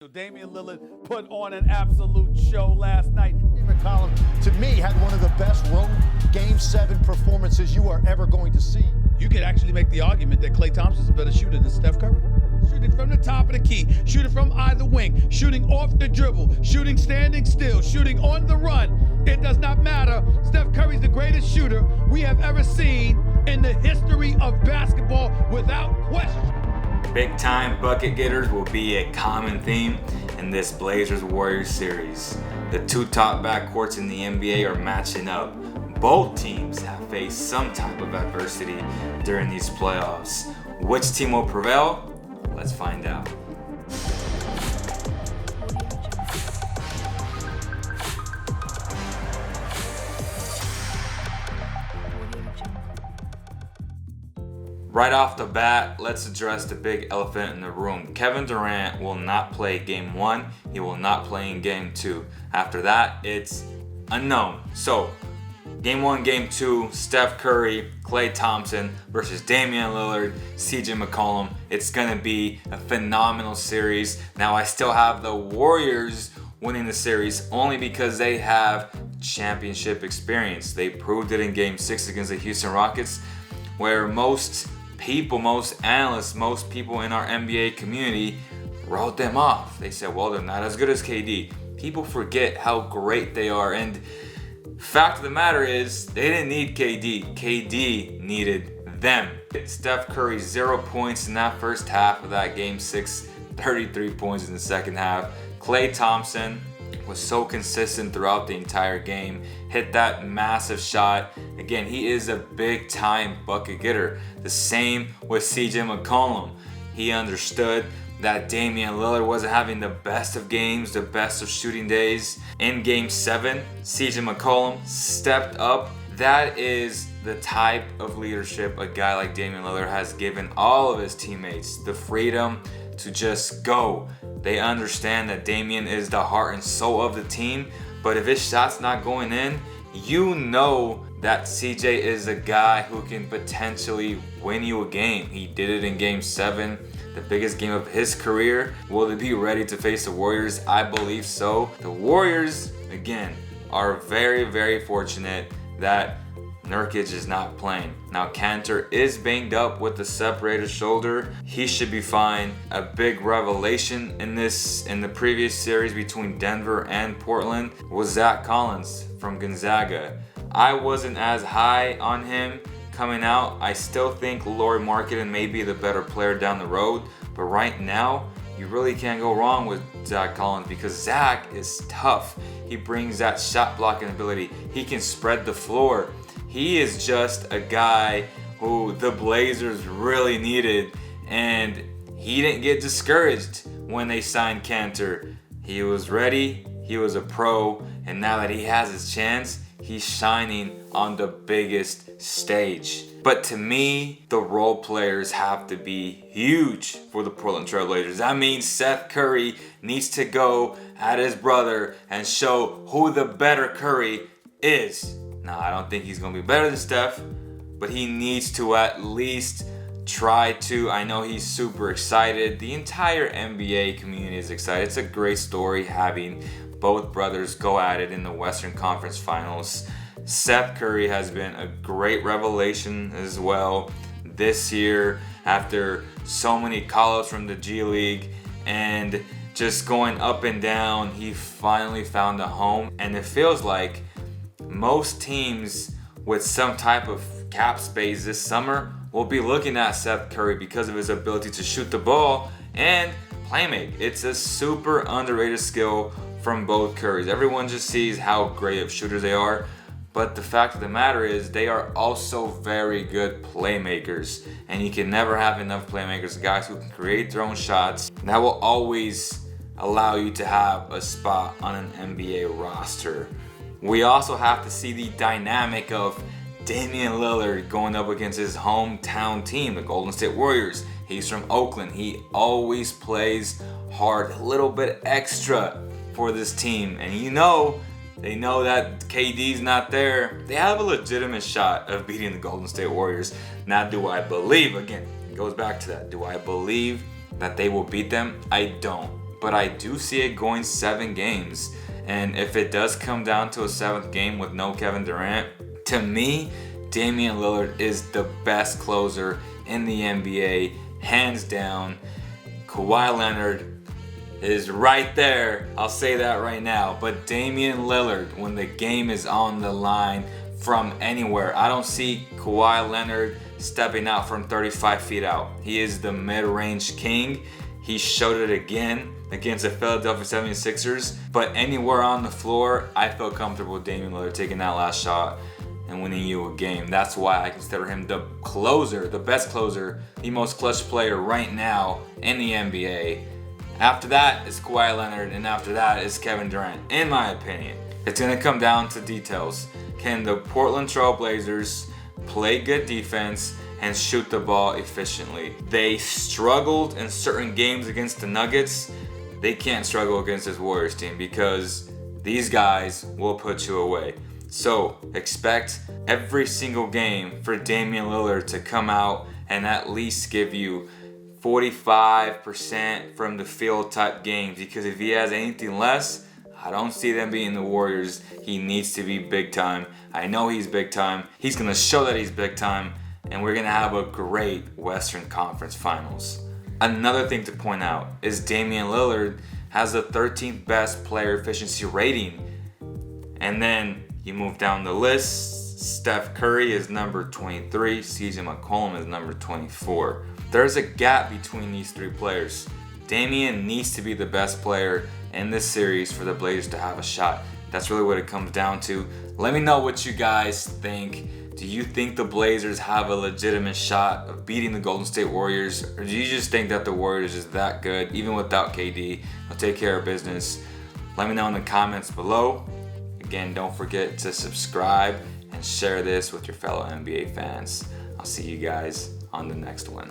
Damian Lillard put on an absolute show last night. McCollum, to me, had one of the best road Game 7 performances you are ever going to see. You could actually make the argument that Klay Thompson's a better shooter than Steph Curry. Shooting from the top of the key, shooting from either wing, shooting off the dribble, shooting standing still, shooting on the run. It does not matter. Steph Curry's the greatest shooter we have ever seen in the history of basketball without question. Big time bucket getters will be a common theme in this Blazers-Warriors series. The two top backcourts in the NBA are matching up. Both teams have faced some type of adversity during these playoffs. Which team will prevail? Let's find out. Right off the bat, let's address the big elephant in the room. Kevin Durant will not play Game 1. He will not play in Game 2. After that, it's unknown. So, Game 1, Game 2, Steph Curry, Klay Thompson versus Damian Lillard, CJ McCollum. It's going to be a phenomenal series. Now, I still have the Warriors winning the series only because they have championship experience. They proved it in Game 6 against the Houston Rockets, where most people, most analysts, most people in our NBA community wrote them off. They said, well, they're not as good as KD. People forget how great they are. And fact of the matter is, they didn't need KD. KD needed them. Steph Curry, 0 points in that first half of that Game 6, 33 points in the second half. Klay Thompson was so consistent throughout the entire game, hit that massive shot. Again, he is a big time bucket getter. The same with CJ McCollum. He understood that Damian Lillard wasn't having the best of games, the best of shooting days. In Game 7, CJ McCollum stepped up. That is the type of leadership a guy like Damian Lillard has given all of his teammates, the freedom to just go. They understand that Damian is the heart and soul of the team, but if his shot's not going in, you know that CJ is a guy who can potentially win you a game. He did it in Game 7, the biggest game of his career. Will they be ready to face the Warriors? I believe so. The Warriors, again, are very, very fortunate that Nurkic is not playing. Now, Kanter is banged up with the separated shoulder. He should be fine. A big revelation in the previous series between Denver and Portland was Zach Collins from Gonzaga. I wasn't as high on him coming out. I still think Lauri Markkanen may be the better player down the road, but right now, you really can't go wrong with Zach Collins because Zach is tough. He brings that shot blocking ability. He can spread the floor. He is just a guy who the Blazers really needed, and he didn't get discouraged when they signed Kanter. He was ready, he was a pro, and now that he has his chance, he's shining on the biggest stage. But to me, the role players have to be huge for the Portland Trail Blazers. That means Seth Curry needs to go at his brother and show who the better Curry is. Now, I don't think he's going to be better than Steph, but he needs to at least try to. I know he's super excited. The entire NBA community is excited. It's a great story having both brothers go at it in the Western Conference Finals. Seth Curry has been a great revelation as well this year after so many call-ups from the G League and just going up and down. He finally found a home, and it feels like most teams with some type of cap space this summer will be looking at Seth Curry because of his ability to shoot the ball and playmake. It's a super underrated skill from both Currys. Everyone just sees how great of shooters they are, but the fact of the matter is they are also very good playmakers, and you can never have enough playmakers, guys who can create their own shots. That will always allow you to have a spot on an NBA roster. We also have to see the dynamic of Damian Lillard going up against his hometown team, the Golden State Warriors. He's from Oakland. He always plays hard, a little bit extra for this team. And they know that KD's not there. They have a legitimate shot of beating the Golden State Warriors. Now, do I believe, again, it goes back to that, do I believe that they will beat them? I don't. but I do see it going 7 games. And if it does come down to a 7th game with no Kevin Durant, to me, Damian Lillard is the best closer in the NBA, hands down. Kawhi Leonard is right there, I'll say that right now. But Damian Lillard, when the game is on the line from anywhere, I don't see Kawhi Leonard stepping out from 35 feet out. He is the mid-range king. He showed it again against the Philadelphia 76ers. But anywhere on the floor, I feel comfortable with Damian Lillard taking that last shot and winning you a game. That's why I consider him the closer, the best closer, the most clutch player right now in the NBA. After that is Kawhi Leonard, and after that is Kevin Durant, in my opinion. It's gonna come down to details. Can the Portland Trail Blazers play good defense and shoot the ball efficiently? They struggled in certain games against the Nuggets. They can't struggle against this Warriors team because these guys will put you away. So expect every single game for Damian Lillard to come out and at least give you 45% from the field type games, because if he has anything less, I don't see them beating the Warriors. He needs to be big time. I know he's big time. He's going to show that he's big time, and we're going to have a great Western Conference Finals. Another thing to point out is Damian Lillard has the 13th best player efficiency rating. And then you move down the list, Steph Curry is number 23, CJ McCollum is number 24. There's a gap between these 3 players. Damian needs to be the best player in this series for the Blazers to have a shot. That's really what it comes down to. Let me know what you guys think. Do you think the Blazers have a legitimate shot of beating the Golden State Warriors? Or do you just think that the Warriors is that good, even without KD? They'll take care of business. Let me know in the comments below. Again, don't forget to subscribe and share this with your fellow NBA fans. I'll see you guys on the next one.